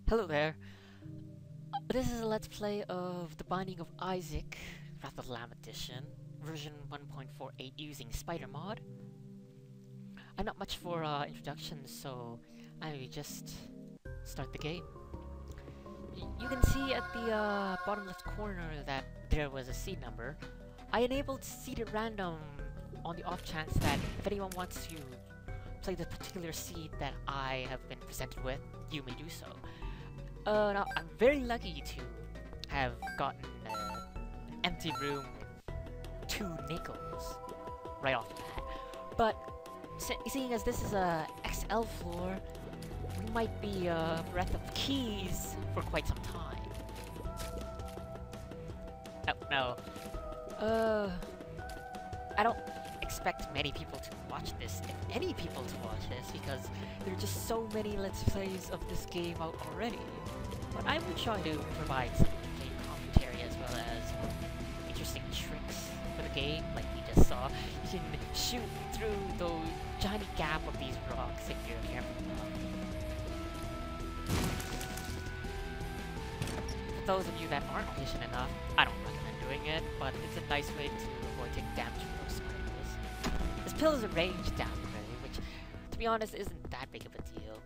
Hello there. This is a let's play of The Binding of Isaac, Wrath of Lamb Edition, version 1.48 using Spider Mod. I'm not much for introductions, so I will just start the game. You can see at the bottom left corner that there was a seed number. I enabled seed at random on the off chance that if anyone wants to play the particular seed that I have been presented with, you may do so. Now, I'm very lucky to have gotten an empty room with 2 nickels right off the bat. But seeing as this is a XL floor, we might be bereft of keys for quite some time. Oh, no. I don't expect many people to watch this, if any people to watch this, because there are just so many Let's Plays of this game out already. But I will try to provide some entertaining commentary as well as interesting tricks for the game, like we just saw. You can shoot through the giant gap of these rocks if you're careful enough. For those of you that aren't patient enough, I don't recommend doing it, but it's a nice way to avoid taking damage from those spiders. This pill is a range downgrade, which, to be honest, isn't that big of a deal.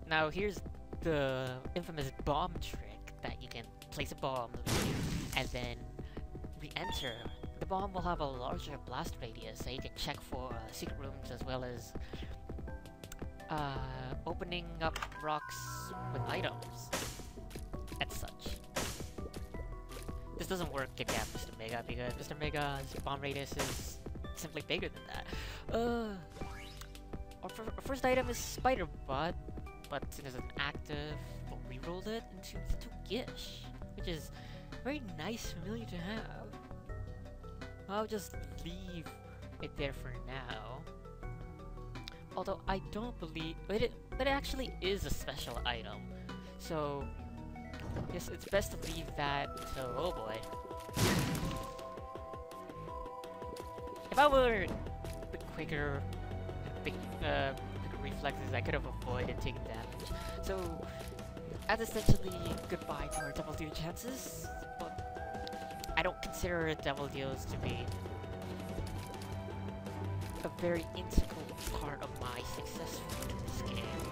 Now, here's the infamous bomb trick that you can place a bomb and then re-enter. The bomb will have a larger blast radius, so you can check for secret rooms as well as opening up rocks with items and such. This doesn't work if you have Mr. Mega, because Mr. Mega's bomb radius is simply bigger than that. Our first item is Spider Butt, but since it's active, we'll reroll it into Gish, which is very nice, familiar to have. I'll just leave it there for now. Although I don't believe it actually is a special item, so yes, it's best to leave that to oh boy. If I were a bit quicker, bigger reflexes, I could have avoided taking damage. So that's essentially goodbye to our double deal chances, but I don't consider double deals to be a very integral part of my success rate in this game.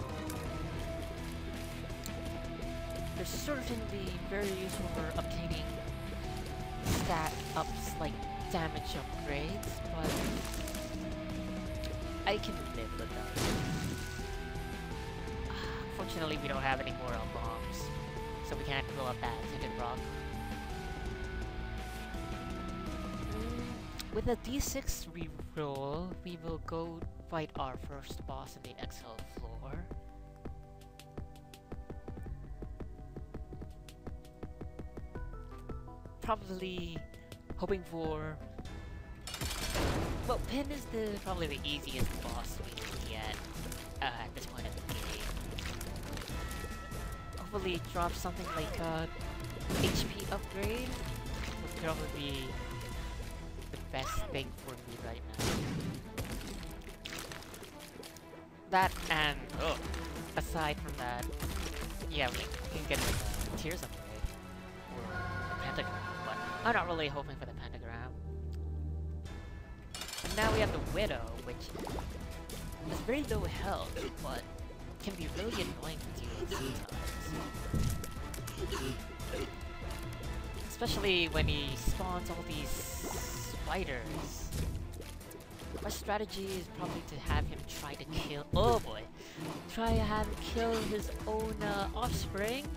They're certainly very useful for obtaining stat ups like damage upgrades, but I can live with them. Fortunately, we don't have any more bombs, so we can't blow up that tinted rock. With a d6 reroll, we will go fight our first boss in the XL floor. Probably hoping for... well, Pin is probably the easiest boss we can get at this point in the game. Hopefully drop something like HP upgrade would probably be the best thing for me right now. That and, oh, aside from that, yeah, we can get the tears upgrade, or the pentagram, but I'm not really hoping for the pentagram. And now we have the Widow, which has very low health, but can be really annoying to deal with sometimes. Especially when he spawns all these spiders. My strategy is probably to have him try to kill— oh boy! Try to have him kill his own offspring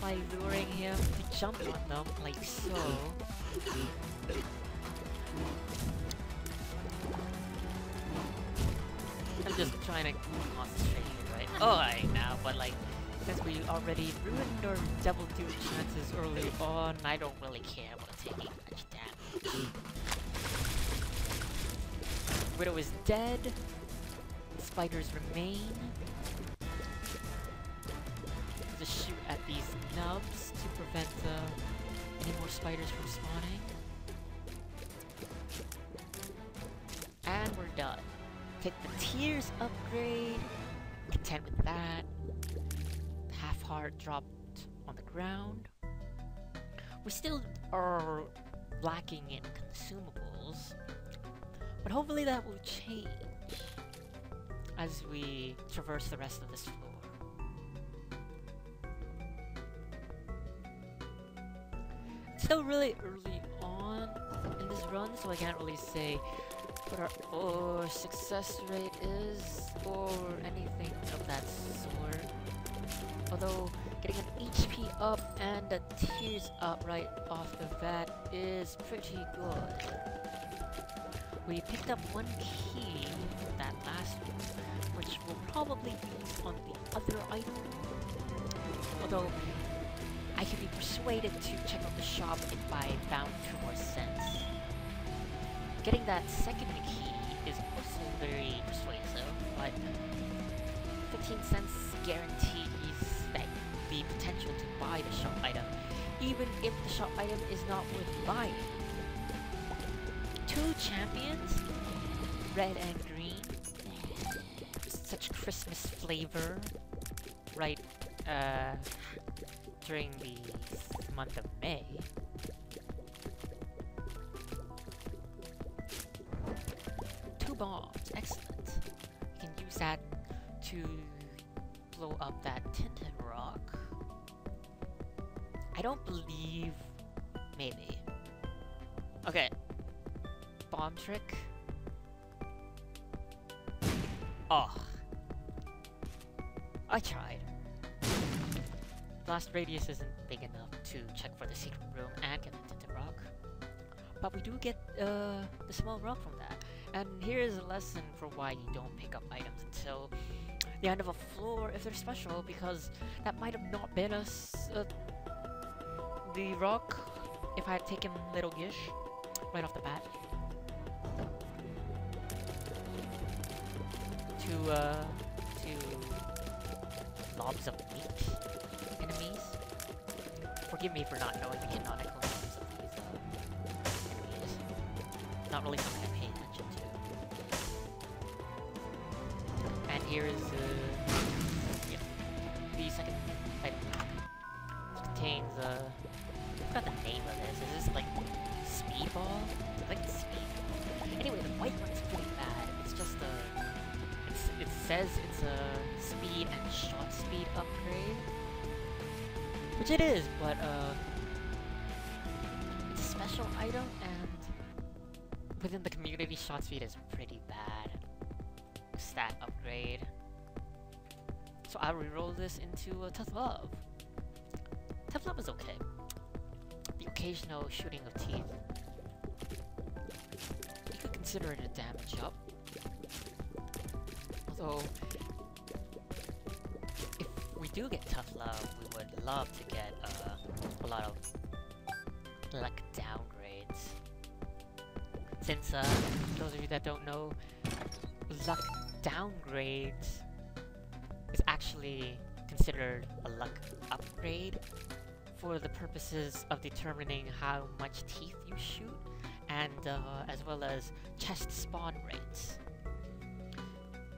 by luring him to jump on them, like so. I'm just trying to concentrate here, right? Alright now, but like, since we already ruined our double duel chances early on, I don't really care about taking much damage. Widow is dead. Spiders remain. Just shoot at these nubs to prevent any more spiders from spawning. And we're done. Take the tears upgrade. Content with that. heart dropped on the ground. We still are lacking in consumables, but hopefully that will change as we traverse the rest of this floor. It's still really early on in this run, so I can't really say what our success rate is or anything of that sort. Although getting an HP up and a tears up right off the bat is pretty good. We picked up one key from that last one, which we'll probably use on the other item. Although I can be persuaded to check out the shop if I found 2 more cents. Getting that second key is also very persuasive, but 15 cents guarantees that the potential to buy the shop item, even if the shop item is not worth buying. 2 champions, red and green, such Christmas flavor, right, during the month of May. Bombs, excellent. You can use that to blow up that tinted rock. I don't believe... maybe. Okay. Bomb trick. Oh. I tried. Blast radius isn't big enough to check for the secret room and get the tinted rock. But we do get the small rock from that. And here is a lesson for why you don't pick up items until the end of a floor if they're special, because that might have not been the rock if I had taken Little Gish right off the bat. Two lobs of meat enemies. Forgive me for not knowing the canonical names of these enemies. Not really something I pay attention to. And here is the second item. It contains I forgot the name of this. Is this like speedball? I think it's speedball. Anyway, the white one is pretty bad. It's just it says it's a speed and shot speed upgrade, which it is, but it's a special item, and within the community, shot speed is pretty bad stat upgrade. So I'll reroll this into Tough Love. Tough Love is okay. The occasional shooting of teeth. You could consider it a damage up. Although, if we do get Tough Love, we would love to get a lot of luck downgrades. Since, those of you that don't know, luck downgrades is actually considered a luck upgrade for the purposes of determining how much teeth you shoot, and as well as chest spawn rates.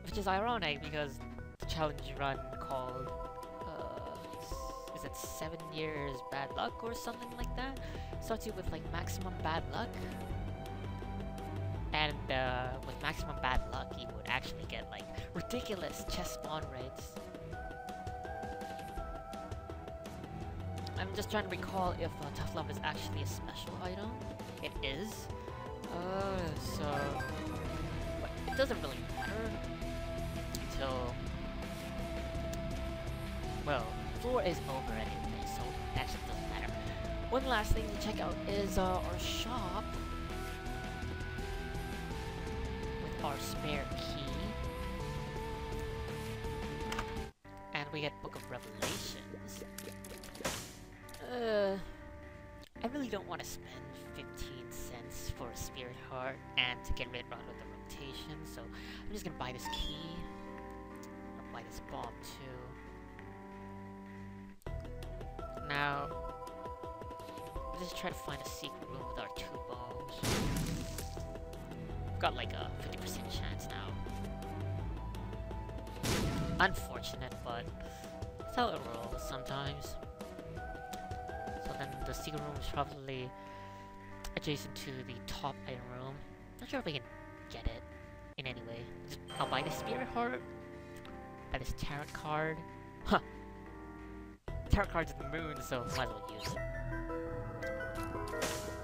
Which is ironic because the challenge run called, is it 7 years bad luck or something like that? Starts you with like maximum bad luck. And with maximum bad luck, you would actually get like ridiculous chest spawn rates. I'm just trying to recall if Tough Love is actually a special item. It is. But it doesn't really matter until, well, floor is over anyway, so it actually doesn't matter. One last thing to check out is our shop with our spare key, and we get Book of Revelations. I really don't want to spend 15 cents for a Spirit Heart and to get rid of the rotation, so I'm just gonna buy this key. I'll buy this bomb too. Now, let's just try to find a secret room with our 2 bombs. We've got like a 50% chance now. Unfortunate, but how it rolls sometimes. So then the secret room is probably adjacent to the top item room. Not sure if we can get it in any way. I'll buy the spirit heart. Buy this tarot card. Huh. Tarot card's in the moon, so might as well use it.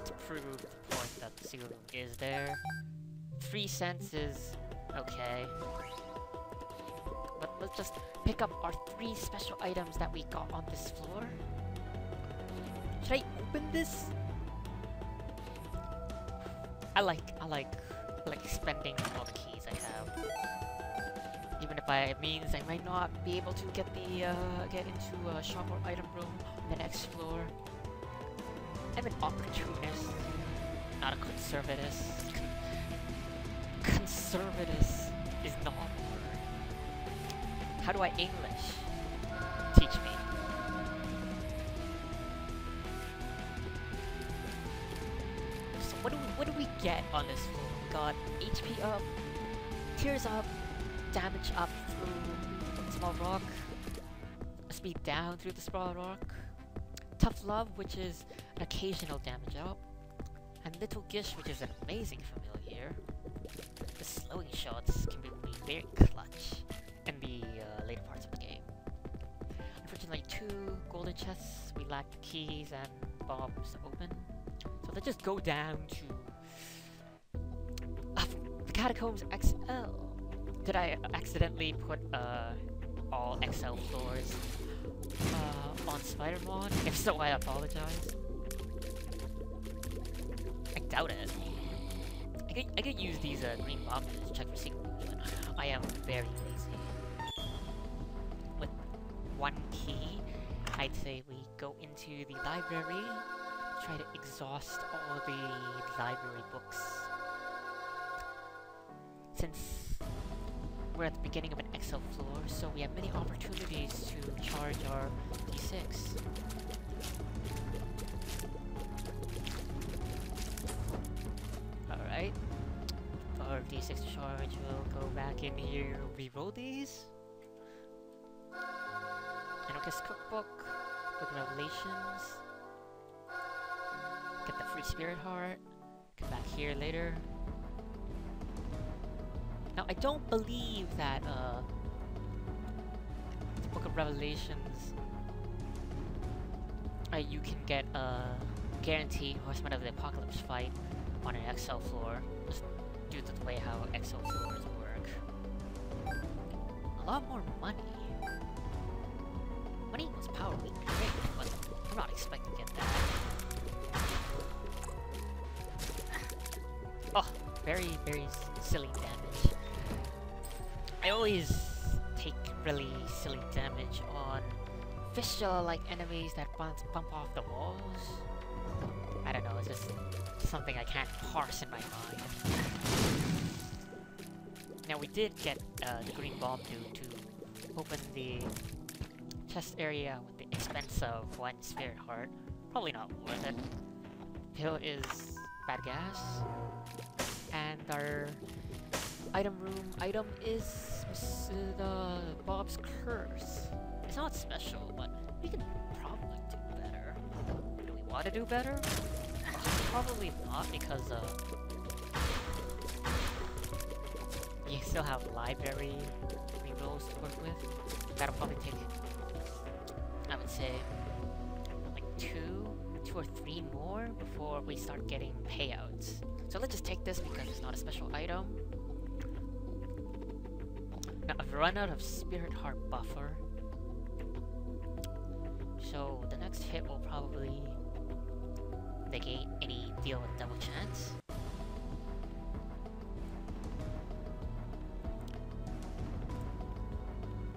To prove the point that the secret room is there. 3 cents is okay. But let's just pick up our 3 special items that we got on this floor. Should I open this? I like spending all the keys I have. Even if it means I might not be able to get into a shop or item room on the next floor. I'm an opportunist, not a conservativist. Conservativist is not a word. How do I English? Teach me. So what do we get on this floor? We got HP up, tears up, damage up through small rock, speed down through the small rock, tough love, which is an occasional damage up, and little gish, which is an amazing familiar. The slowing shots can be very clutch in the later parts of the game. Unfortunately, 2 golden chests, we lack the keys and bombs to open. So let's just go down to the Catacombs XL. Did I accidentally put all XL floors on Spider-Man? If so, I apologize. I doubt it. I could use these green bombs to check for secret rooms, but I am very lazy. With 1 key, I'd say we go into the library, try to exhaust all the library books. Since we're at the beginning of an XL floor, so we have many opportunities to charge our D6. Alright. For D6 charge, we'll go back in here, reroll these. Anarchist Cookbook, Book of Revelations. Get the free spirit heart. Come back here later. Now, I don't believe that, the Book of Revelations, you can get a guaranteed Horseman of the Apocalypse fight on an XL floor, just due to the way how XL floors work. A lot more money. Money equals power, we great, but I'm not expecting to get that. Oh, very, very silly damage. I always take really silly damage on fistula-like enemies that bump off the walls. I don't know, it's just something I can't parse in my mind. Now we did get the green bomb dude to open the chest area with the expense of 1 spirit heart. Probably not worth it. Pill is bad gas. And our item room item is the Bob's Curse. It's not special, but we can probably do better. Do we want to do better? Probably not, because you still have library rerolls to work with. That'll probably take, I would say, like 2 or 3 more before we start getting payouts. So let's just take this because it's not a special item. Now I've run out of Spirit Heart buffer, so the next hit will probably negate any deal with double chance.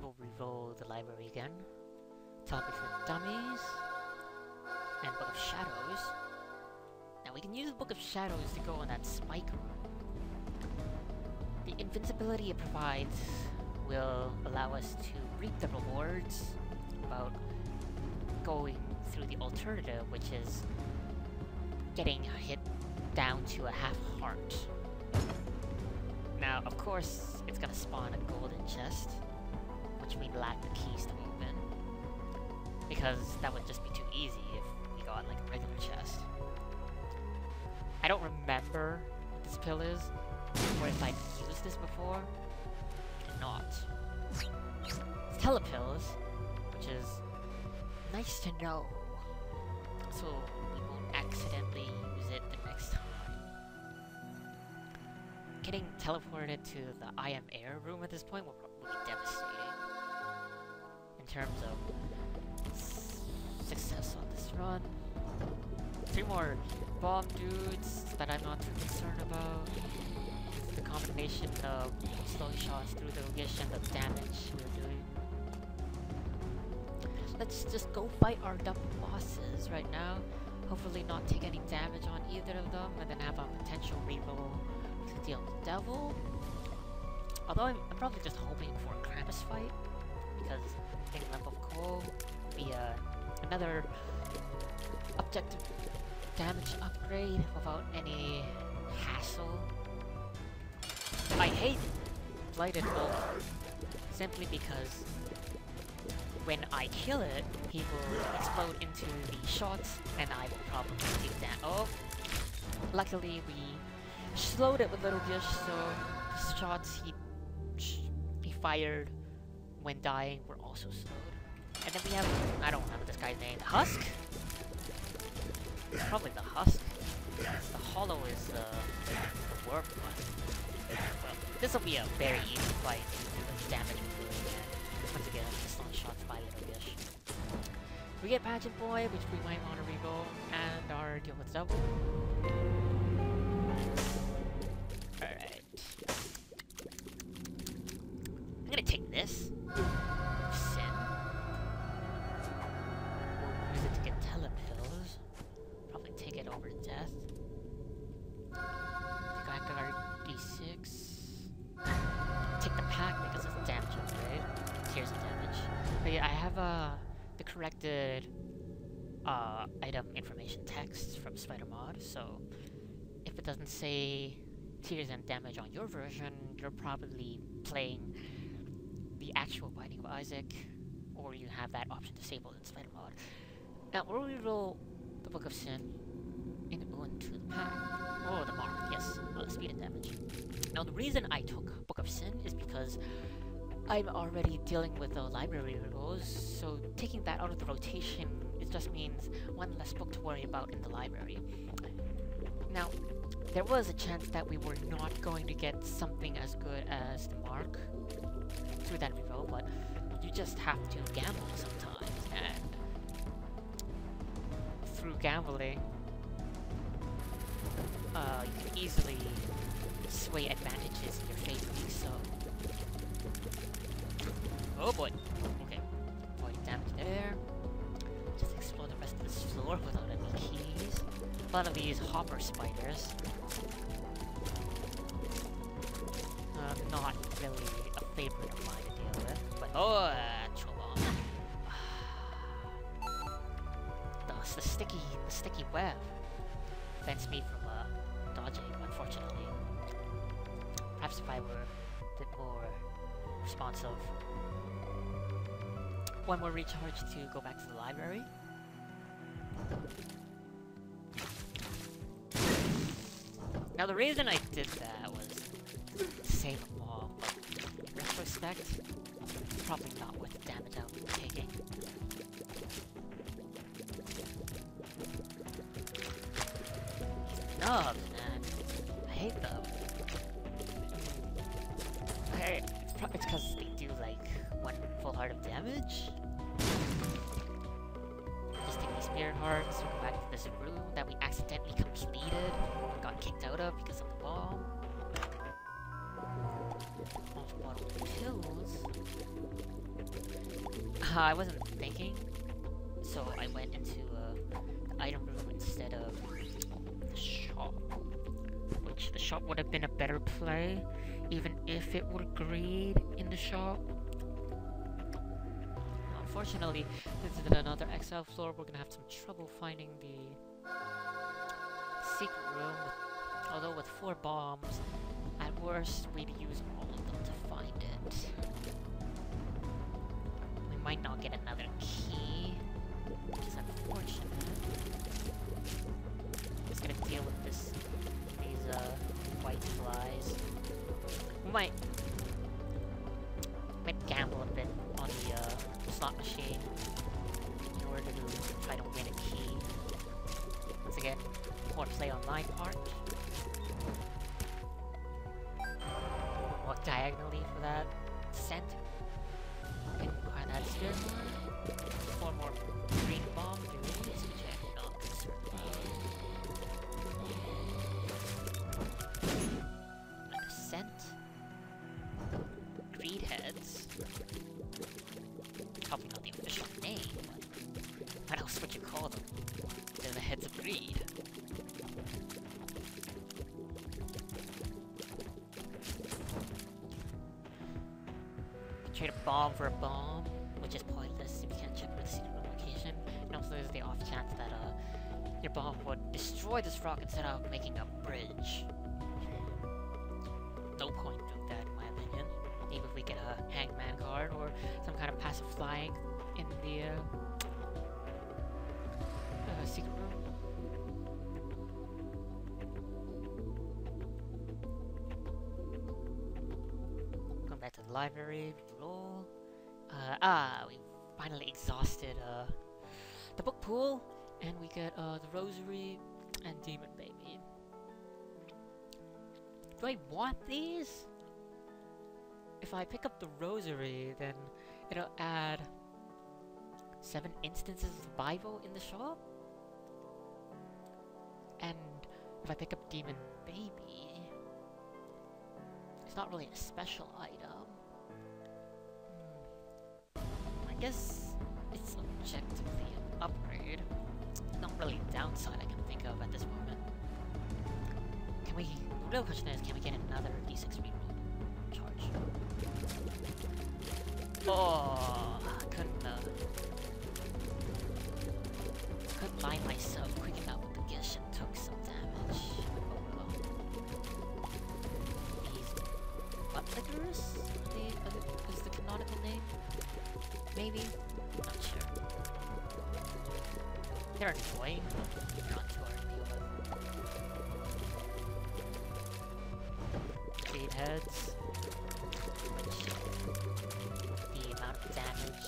We'll reroll the library again. Topic for Dummies and Book of Shadows. Now we can use Book of Shadows to go on that spike room. The invincibility it provides will allow us to reap the rewards about going through the alternative, which is getting hit down to a half heart. Now, of course, it's gonna spawn a golden chest, which we lack the keys to open. because that would just be too easy if we got like a regular chest. I don't remember what this pill is, or if I've used this before. Not. It's telepills, which is nice to know, so we won't accidentally use it the next time. Getting teleported to the I Am Air room at this point will be devastating in terms of success on this run. 3 more bomb dudes that I'm not too concerned about. The combination of slow shots through the Wish and the damage we're doing. Let's just go fight our double bosses right now. Hopefully not take any damage on either of them, and then have a potential reroll to deal with the devil. Although I'm probably just hoping for a Krampus fight, because getting Lamp of Coal would be another objective damage upgrade without any hassle. I hate Blighted Bolt simply because when I kill it, he will explode into the shots, and I will probably do that. Oh! Luckily, we slowed it with Little Gish, so the shots he fired when dying were also slowed. And then we have, I don't remember this guy's name, Husk? Probably the Husk. The Hollow is the worm one. Well, this will be a very easy fight due to the damage we're doing, and once again, just on shots by Little Gish. We get Pageant Boy, which we might want to reroll, and our deal with double. Alright. I'm gonna take this. Sin. We'll use it to get telepills. Probably take it over to death. Take our D6. Take the pack because it's a damage upgrade. Here's the damage. But yeah, I have the corrected item information text from SpiderMod, so if it doesn't say tears and damage on your version, you're probably playing the actual Binding of Isaac, or you have that option disabled in SpiderMod. Now, we'll reroll the Book of Sin into the pack. Oh, the mark, yes, speed and damage. Now, the reason I took Book of Sin is because I'm already dealing with the library rerolls, so taking that out of the rotation, it just means one less book to worry about in the library. Now, there was a chance that we were not going to get something as good as the mark through that reroll, but you just have to gamble sometimes, and through gambling, you can easily sway advantages in your favor, so... Oh boy! Okay, 40 damage there. Just explore the rest of this floor without any keys. A lot of these hopper spiders. Not really a favorite of mine to deal with, but oh, Trolong. The sticky web prevents me from dodging, unfortunately. Perhaps if I were a bit more responsive. One more recharge to go back to the library. Now the reason I did that was to save them all, but in retrospect, probably not worth the damage I would be taking. These nubs, man. I hate them. Okay, it's because they do like 1 full heart of damage. Just take the Spirit Hearts, go back to this room that we accidentally completed and got kicked out of because of the bomb. Bottle pills. I wasn't thinking, so I went into the item room instead of the shop. Which the shop would have been a better play, even if it would grade in the shop. Unfortunately, this is another XL floor. We're gonna have some trouble finding the secret room. Although with 4 bombs, at worst, we'd use all of them to find it. We might not get another key. to try to win a key. Once again, poor play on my part. Walk diagonally for that scent. And acquire that spear more. 4 more green bomb dudes, which I'm not concerned about. Another scent. Greed heads. Probably not the official name, but what else would you call them? They're the heads of greed. Trade a bomb for a bomb, which is pointless if you can't check for the secret location. And also there's the off chance that your bomb would destroy this rock instead of making a bridge. No point doing that in my opinion. Maybe if we get a hangman card or some kind of passive flying in the secret room. Come back to the library, roll. We finally exhausted the book pool, and we get the rosary and demon baby. Do I want these? If I pick up the rosary, then it'll add 7 instances of the Bible in the shop. And if I pick up demon baby, it's not really a special item. I guess it's objectively an upgrade. Not really a downside I can think of at this moment. Can we... The real question is, can we get another D6 reroll charge? Oh, couldn't line myself quick enough with the gish and took some damage. Oh well. These buttlickers? Is the canonical name? Maybe? Not sure. They're annoying, but they're not too hard to deal with. Jade heads. The amount of damage.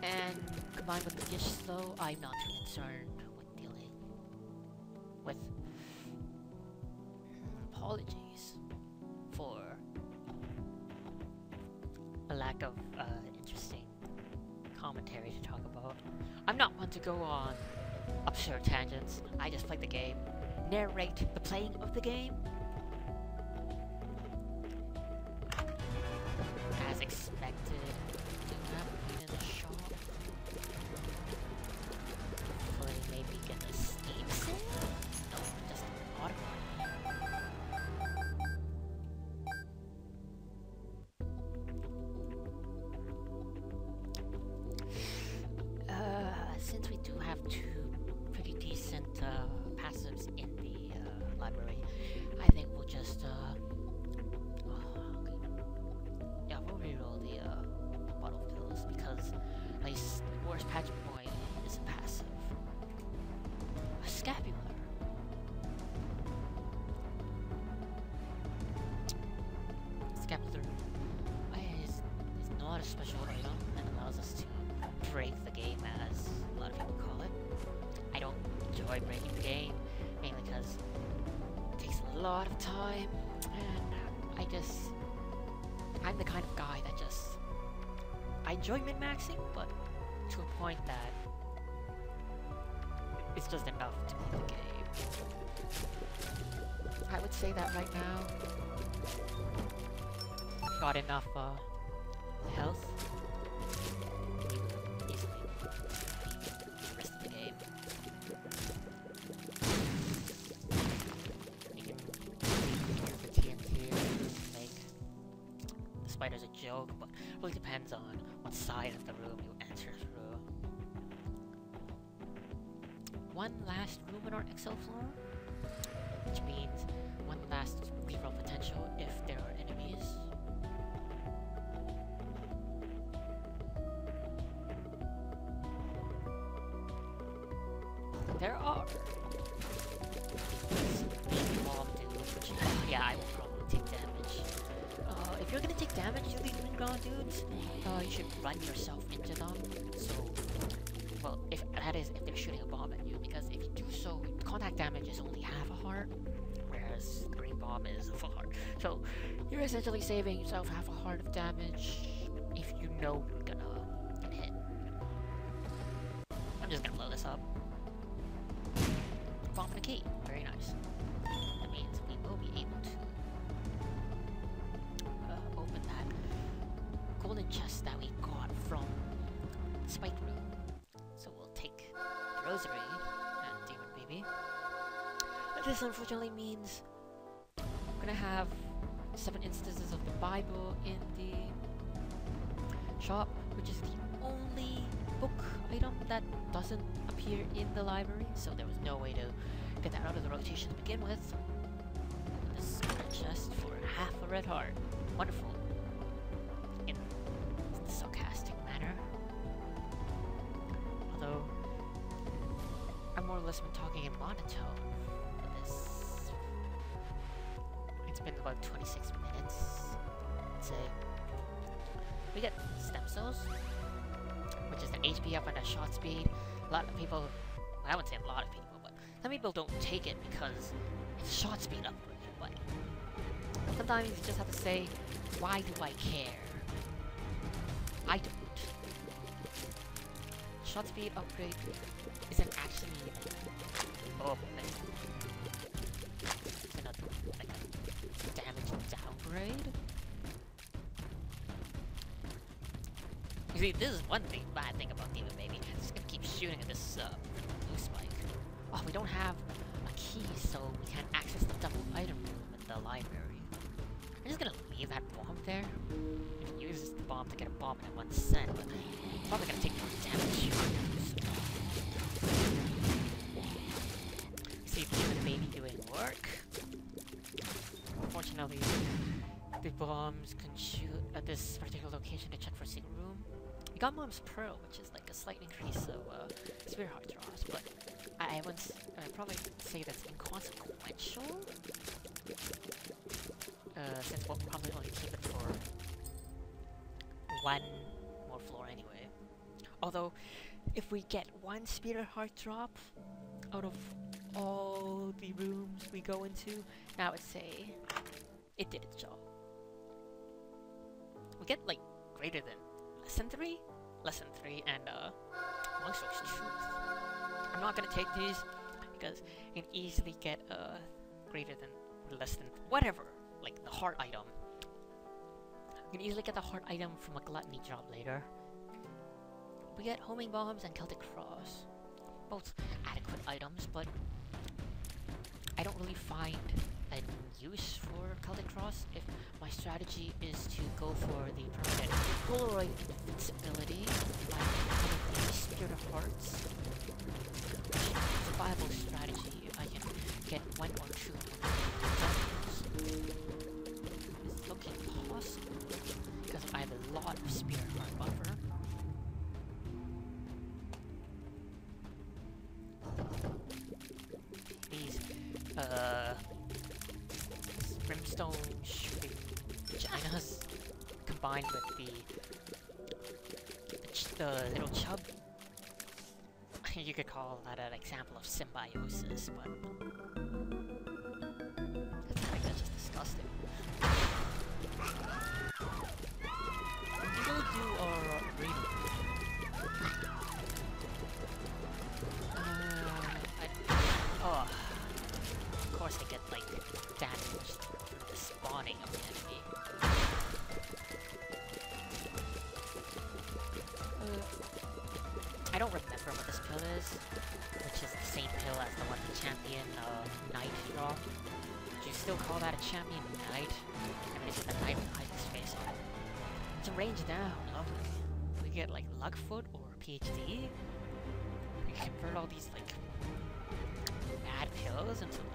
And combined with the Gish slow, I'm not too concerned with dealing with. Apologies for a lack of interesting commentary to talk about. I'm not one to go on absurd tangents. I just play the game, narrate the playing of the game. As expected, do not in the shop. Hopefully maybe get a Steam sale? No, just an auto. Since we do have 2 pretty decent passives in the library, I think we'll just yeah, we'll reroll the bottle of pills because at least Worst Patch Boy is a passive. A scapular. Scapular is not a special item and allows us to break the game, as a lot of people call it. I don't enjoy breaking the game, mainly because it takes a lot of time, and I'm the kind of guy that I enjoy min-maxing, but to a point that it's just enough to beat the game. I would say that right now, got enough health. Spider's a joke, but it really depends on what side of the room you enter through. One last room in our Excel floor, which means one last reroll potential if there are enemies. There are. Yeah, I will probably take damage. If you're gonna take damage to these green dudes, you should run yourself into them, so bomb is a full heart. So you're essentially saving yourself half a heart of damage if you know you're gonna get hit. I'm just gonna blow this up. Bomb and a key. Very nice. That means we will be able to open that golden chest that we got from the spike room. So we'll take the rosary and demon baby. This unfortunately means I'm gonna have 7 instances of the Bible in the shop, which is the only book item that doesn't appear in the library, so there was no way to get that out of the rotation to begin with. Open this chest for half a red heart. Wonderful. In a sarcastic manner. Although, I've more or less been talking in monotone for this. It's been about 26 minutes, I'd say. We get stem cells, which is the HP up and the shot speed. A lot of people, well, I wouldn't say a lot of people, but some people don't take it because it's a shot speed upgrade, but sometimes you just have to say, why do I care? I don't. Shot speed upgrade isn't actually isn't a, like a damage downgrade. You see, this is one thing, bad thing about Demon Baby. I'm just gonna keep shooting at this blue spike. Oh, we don't have a key, so we can't access the double item room in the library. I'm just gonna leave that bomb there. You can use the bomb to get a bomb at 1 cent, but I'm probably gonna take more damage. See Demon Baby doing work. Unfortunately, the bombs can shoot at this particular location to check for a single room. We got Mom's Pearl, which is like a slight increase of Spirit Heart draws, but I would probably say that's inconsequential. Since we'll probably only keep it for 1 more floor anyway. Although, if we get 1 Spirit Heart drop out of all the rooms we go into, I would say it did its job. We get like greater than less than 3, and Longstrokes Truth. I'm not gonna take these because you can easily get greater than or less than whatever, like the heart item. You can easily get the heart item from a gluttony drop later. We get homing bombs and Celtic Cross, both adequate items, but I don't really find a use for Celtic Cross if my strategy is to go for the permanent Polaroid invincibility by having the Spirit of Hearts, which is a viable strategy if I can get 1 or 2 it's looking possible because I have a lot of Spirit Heart buffer. These brimstone shooting vaginas combined with the little chub. You could call that an example of symbiosis, but I think that's just disgusting. We'll do our reading. Of course I get like damaged through the spawning of the enemy. I don't remember what this pill is, which is the same pill as the one the champion knight dropped. Would you still call that a champion knight? I mean, it's just a knight with his face on it. It's a range down, lovely. We get like Lugfoot or PhD. We convert all these like bad pills into like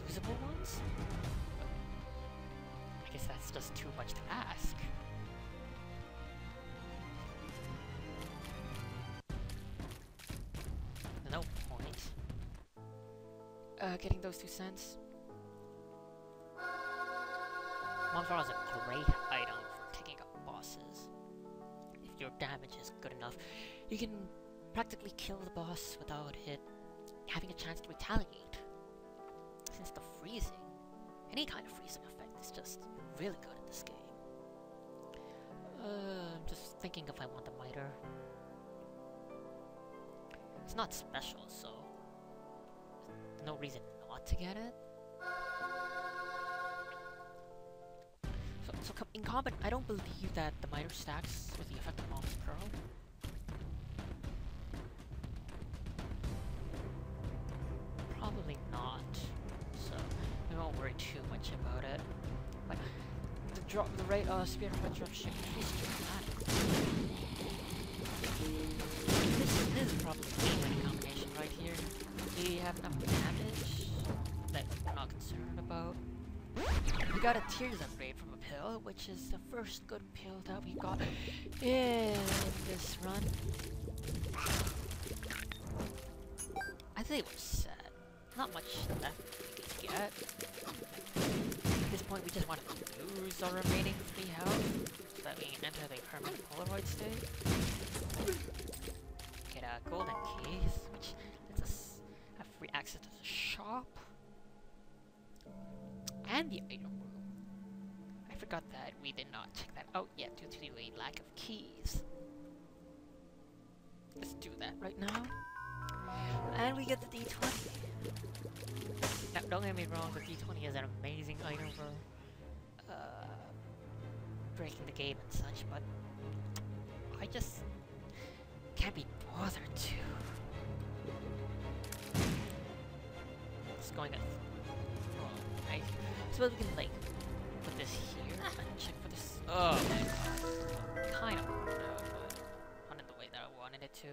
usable ones? I guess that's just too much to ask. No point. Getting those 2 cents. Monfar is a great item for taking up bosses. If your damage is good enough, you can practically kill the boss without having a chance to retaliate. Since the freezing Any kind of freezing effect is just really good in this game. I'm just thinking if I want the miter. It's not special, so there's no reason not to get it. So in combat, I don't believe that the miter stacks with the effect of Mom's Pearl. Probably not, so we won't worry too much about it. But the rate of spear point drop should increase dramatically. This is probably a winning combination right here. We have enough damage that we're not concerned about. We got a Tears upgrade from a pill, which is the first good pill that we got in this run. I think we're set. Not much left to get. At this point, we just want to lose our remaining free health so that we can enter the permanent Polaroid state. Get golden keys, which lets us have free access to the shop and the item room. I forgot that we did not check that out yet due to a lack of keys. Let's do that right now. And we get the D20. Now, don't get me wrong, the D20 is an amazing item for breaking the game and such, but I just can't be bothered to. It's going at right. So we can like put this here and check for this. Oh my god. Kind of not in the way that I wanted it to.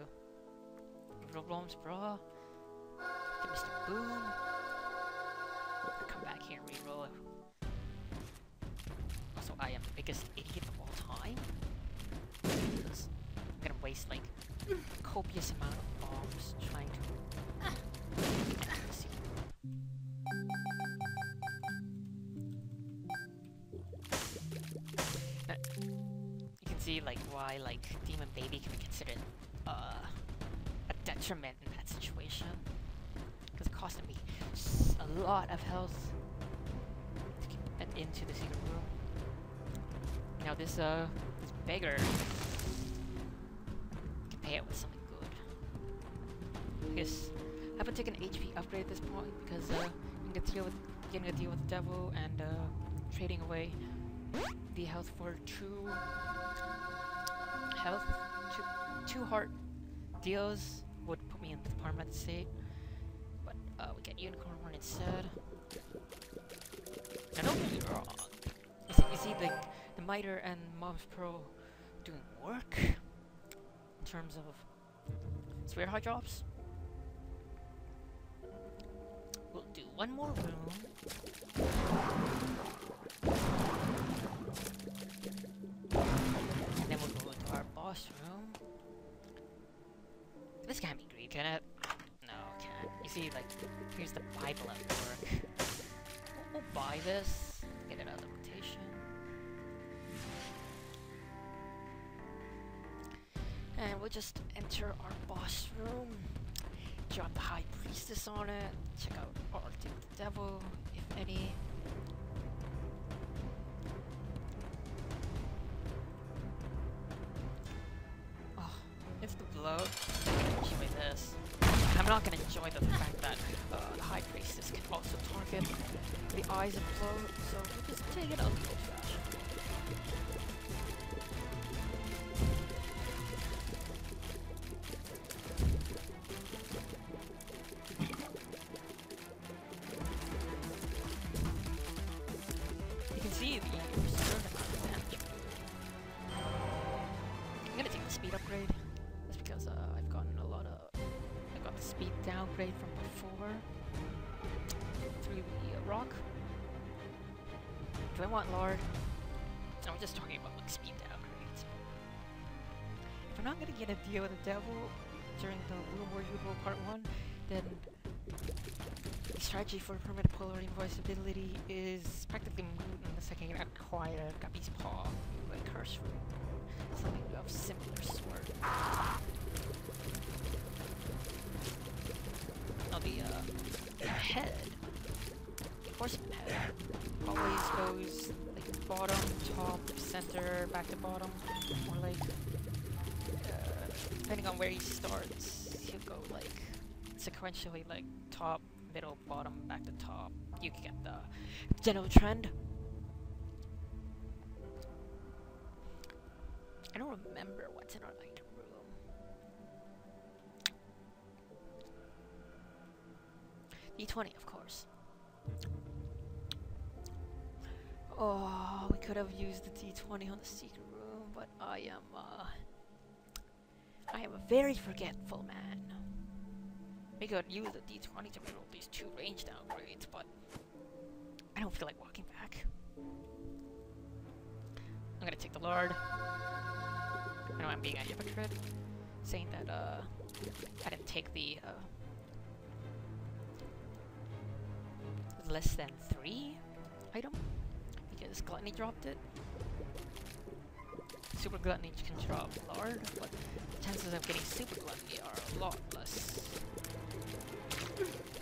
Problems, bro. Get Mr. Boom. Come back here and reroll it. Also, I am the biggest idiot of all time. Because I'm gonna waste like a copious amount of bombs trying to enter the secret room. You can see like why like Demon Baby can be considered a detriment in that situation. Because it costed me a lot of health to get into the secret room. Now this beggar can pay it with something good. I guess I haven't taken an HP upgrade at this point because I'm getting a deal with the devil and trading away the health for two health, two heart deals would put me in the permanent state. But we get Unicorn Horn instead. Now don't get me wrong. You see the Miter and Mom's Pearl doing work in terms of Spirit High drops. We'll do one more room. And then we'll go into our boss room. This can't be greed, can it? No, it can't. You see, like, here's the Bible at work. We'll buy this, get it out of the rotation. And we'll just enter our boss room, drop the High Priestess on it, check out our Duke the Devil, if any. Oh, it's the blow. Enjoy this. I'm not gonna enjoy the fact that the High Priestess can also target the eyes of blow, so we'll just take it a little fashion. You can see the absurd amount of damage. I'm gonna take the speed upgrade. That's because I've gotten a lot of... I got the speed downgrade from before through the rock. Do I want Lord? No, I'm just talking about like speed downgrades. If I'm not gonna get a deal with the devil during the Room Where You Roll Part 1, then the strategy for permanent polar invincibility is practically moot in the second I acquire Gabi's Paw through a curse room. Something of simpler sort. Now the head, horseman head, center, back to bottom, or like, depending on where he starts, he'll go like sequentially, like top, middle, bottom, back to top. You can get the general trend. I don't remember what's in our item room. D20, of course. Oh, we could have used the D20 on the secret room, but I am a very forgetful man. We could use the D20 to roll these 2 range downgrades, but I don't feel like walking back. I'm gonna take the Lord. I know I'm being a hypocrite, saying that I didn't take the less than 3 item, because Gluttony dropped it. Super Gluttony can drop Lord, but chances of getting Super Gluttony are a lot less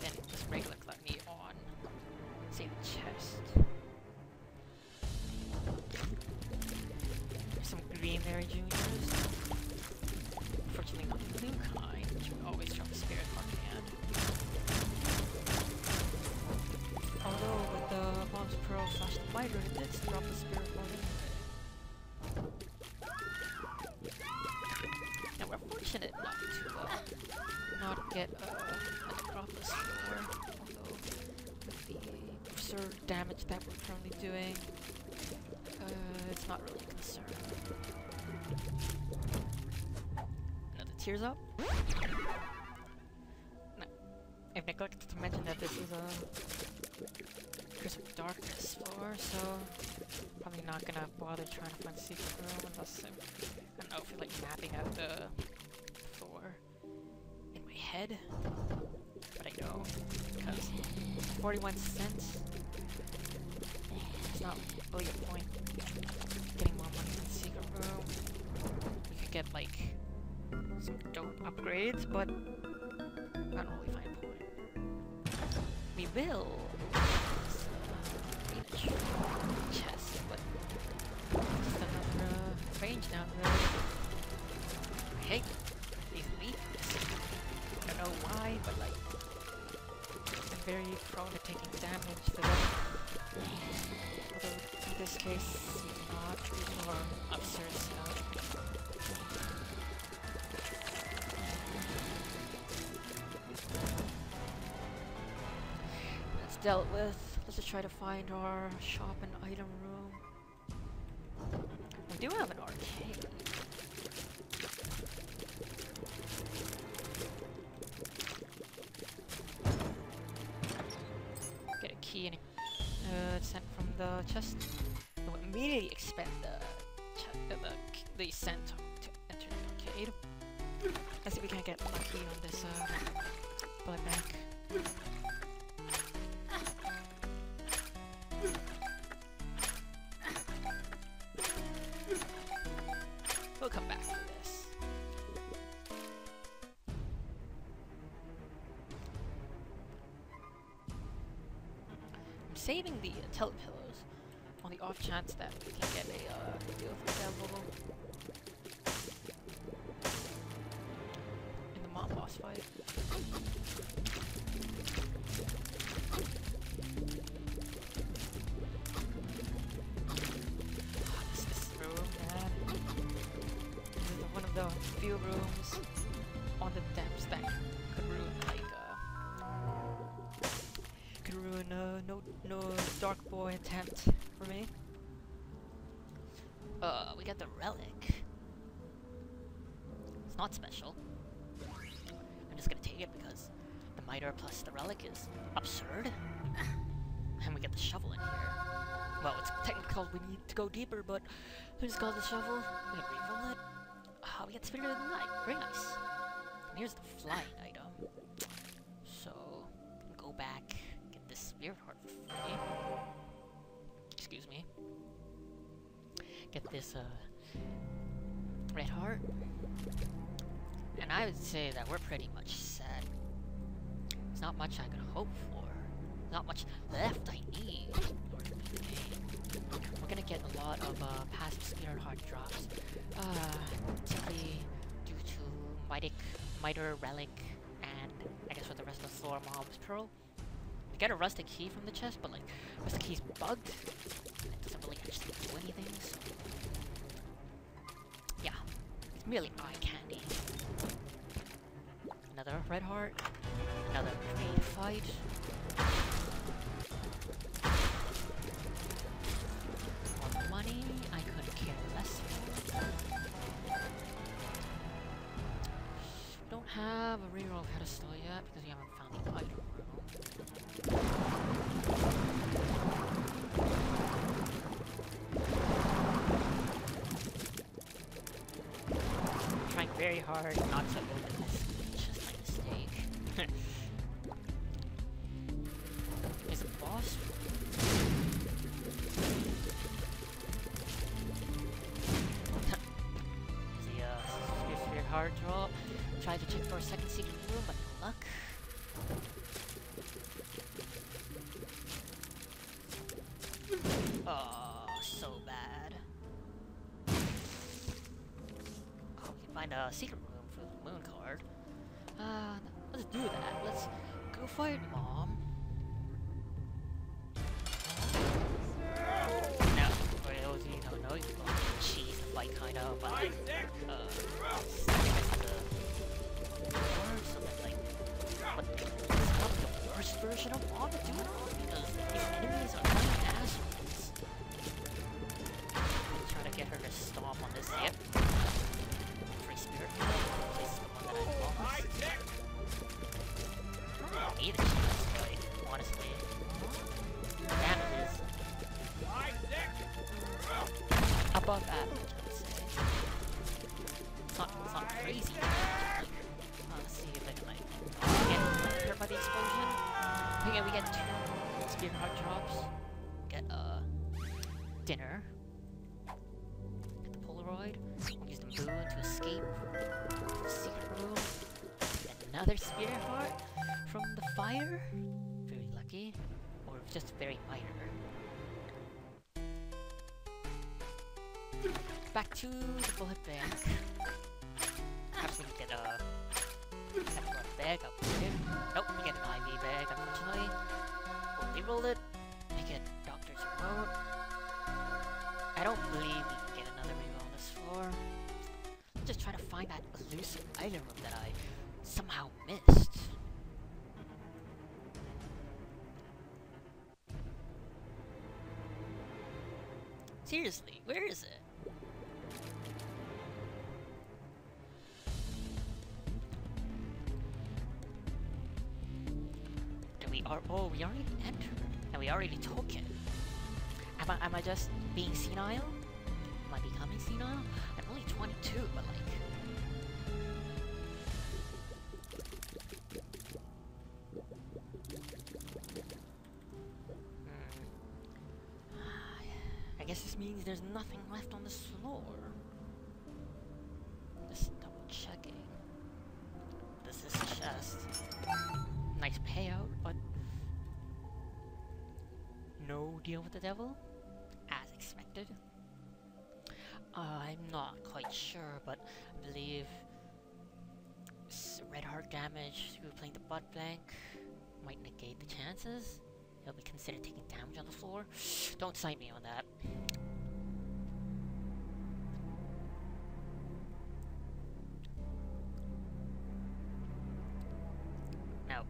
than just regular Gluttony on, say, the chest. There's some green Mary Juniors. Unfortunately not the blue kind, which would always drop a Spirit Heart hand. Although with the Bombs Pearl / the Miter, it did drop the Spirit Heart anyway. Now we're fortunate not to not get a Necropolis floor, although with the absurd damage that we're currently doing, it's not really a concern. Now the tears up. No, I've neglected to mention that this is a Curse of Darkness floor, so probably not gonna bother trying to find secret room unless I don't know, feel like mapping out the floor in my head, but I don't, because 41 cents, it's not really a point getting more money in the secret room. We could get like some dope upgrades, but not really find a point. We will chest, but just another range down the road. I hate these leaves. I don't know why, but like I'm very prone to taking damage to them. Although in this case, not for absurd stuff. That's dealt with. Let's just try to find our shop and item room. We do have an arcade. Get a key and sent from the chest. We'll immediately expend the cent to enter the arcade. Let's see if we can get lucky on this blood bank. We'll come back to this. I'm saving the telepillows on the off chance that we can get a deal with the devil in the mob boss fight. This room, man. This is one of the few rooms on the depths that could ruin no Dark Boy attempt for me. We got the relic. It's not special. I'm just gonna take it because the Miter plus the relic is absurd. And we get the shovel in here. Well, it's technical, we need to go deeper, but we just got the shovel, we can reroll it. We get Spirit of the Night, very nice. And here's the flying item. So, go back, get this Spirit Heart for free. Excuse me. Get this, Red Heart. And I would say that we're pretty much set. There's not much I could hope for. Not much left I need in order to beat the game. we're gonna get a lot of passive spear hard drops. Simply due to Miter Relic, and I guess with the rest of the floor mobs Pearl. We get a rustic key from the chest, but like rustic key's bugged. It doesn't really actually do anything. So yeah, it's merely eye candy. Another red heart. Another great fight. More money. I couldn't care less for. Don't have a reroll pedestal yet because we haven't found the item room. I'm trying very hard not to open this. It's just my mistake. Is it the boss? Spear hard drop. Tried to check for a second secret room, but no luck. Oh, so bad. Oh, we can find a secret room for the moon card. Let's do that. Let's go fight Mom. Now, for those of you who don't know, you can cheese the fight kind of, but like, something like, but it's not the worst version of Mom to do it on, because these enemies are kind of assholes. Try to get her to stomp on this hip. Free spirit place is the one that I lost. I need a cheese fight, honestly. Damages. Above average, I would say. It's not crazy. Let's see if I can like get hurt by the explosion. Okay, we get 2 spear heart drops. Get dinner. Get the Polaroid. We'll use the moon to escape the secret room. Get another spear heart from the fire. Very lucky, or just very minor. Back to the bullet bank. Perhaps we can get a blood bag upgraded. Nope, we get an IV bag, unfortunately. We'll reroll it. We get Doctor's Remote. I don't believe we can get another reroll on this floor. Let's just try to find that elusive item room that I somehow missed. Seriously, where is it? Oh, we already entered, and we already took it. Am I just being senile? Am I becoming senile? I'm only 22, but like... I guess this means there's nothing left on this floor. Just double checking. This is a chest. Nice payout, but... no deal with the devil, as expected. I'm not quite sure, but I believe red heart damage through playing the butt blank might negate the chances. It'll be considered taking damage on the floor. Don't sign me on that. Now,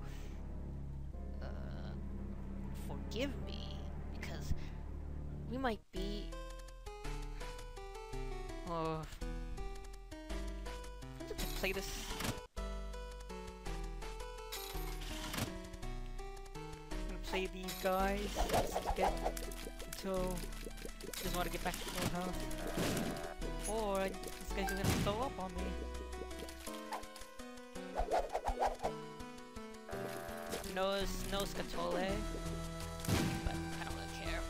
forgive me, because we might be... oh... I'm just gonna play this... I'm gonna play these guys until I just want to get back to full health. Or these guys are gonna throw up on me. No Scatole, but I don't really care.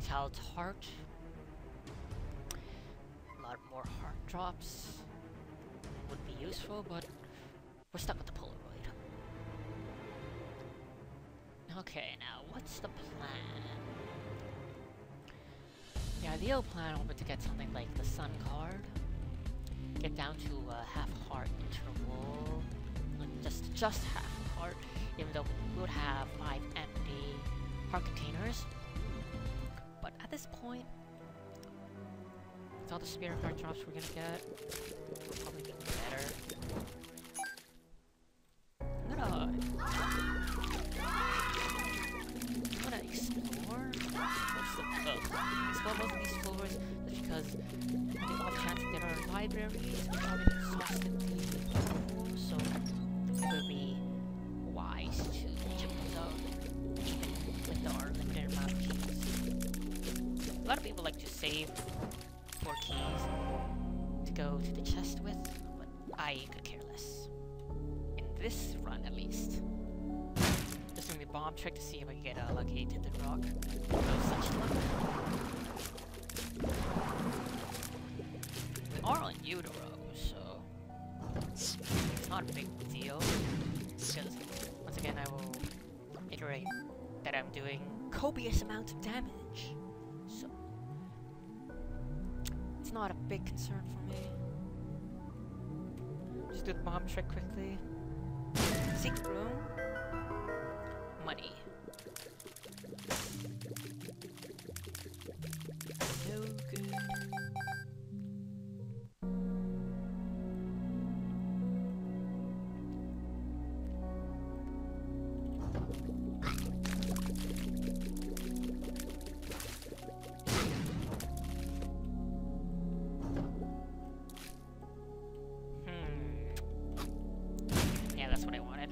Child's heart. A lot more heart drops would be useful, but we're stuck with the Polaroid. Okay, now what's the plan? The ideal plan would be to get something like the Sun card, get down to a half heart interval, like just half a heart, even though we would have 5 empty heart containers. But at this point, with all the spirit heart drops we're gonna get, it'll probably be better. I'm gonna explore most of these floors just because on the off chance there are libraries which already exhausted the pool, so it would be wise to check those out even with our limited amount of keys. A lot of people like to save 4 keys to go to the chest with, but I could care less. In this run at least. Just doing the bomb trick to see if I can get a lucky tinted rock. No such luck. We are on Utero, so it's not a big deal. Because once again I will iterate that I'm doing copious amounts of damage. So it's not a big concern for me. Just do the bomb trick quickly. Secret room. Money. No good. Yeah, that's what I wanted.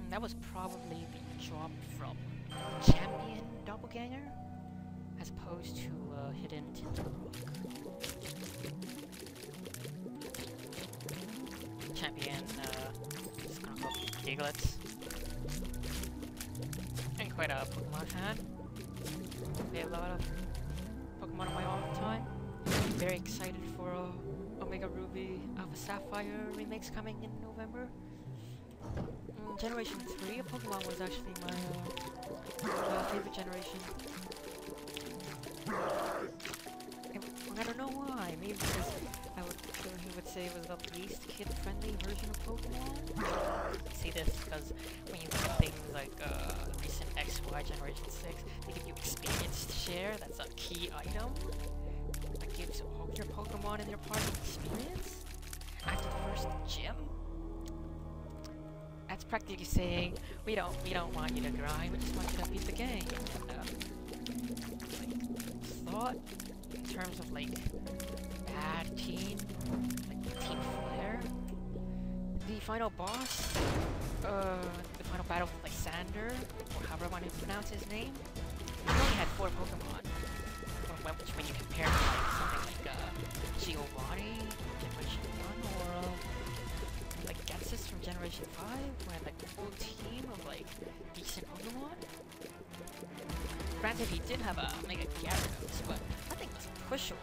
That was probably the drop from Champion Doppelganger, as opposed to Hidden Tinted Rock. Champion, just gonna call Diglets. And quite a Pokemon fan. Play a lot of Pokemon on my own time. Very excited for Omega Ruby Alpha Sapphire remakes coming in November. Generation 3 of Pokemon was actually my favorite generation. I don't know why. Maybe because he would say it was the least kid-friendly version of Pokemon. I say this because when you get things like recent XY Generation 6, they give you experience to share. That's a key item. That gives all your Pokemon in your party experience after the first gym. That's practically saying we don't want you to grind, we just want you to beat the game. Like thought in terms of like bad team, like Team Flare. The final boss, the final battle with Lysander, or however I want to pronounce his name. He only had 4 Pokemon, which when you compare to like something like Giovanni, Generation 1, or like Getsis from Generation 5, who had like a full team of like decent Pokemon. Granted, he did have a Mega Gyarados, but that thing was pushable.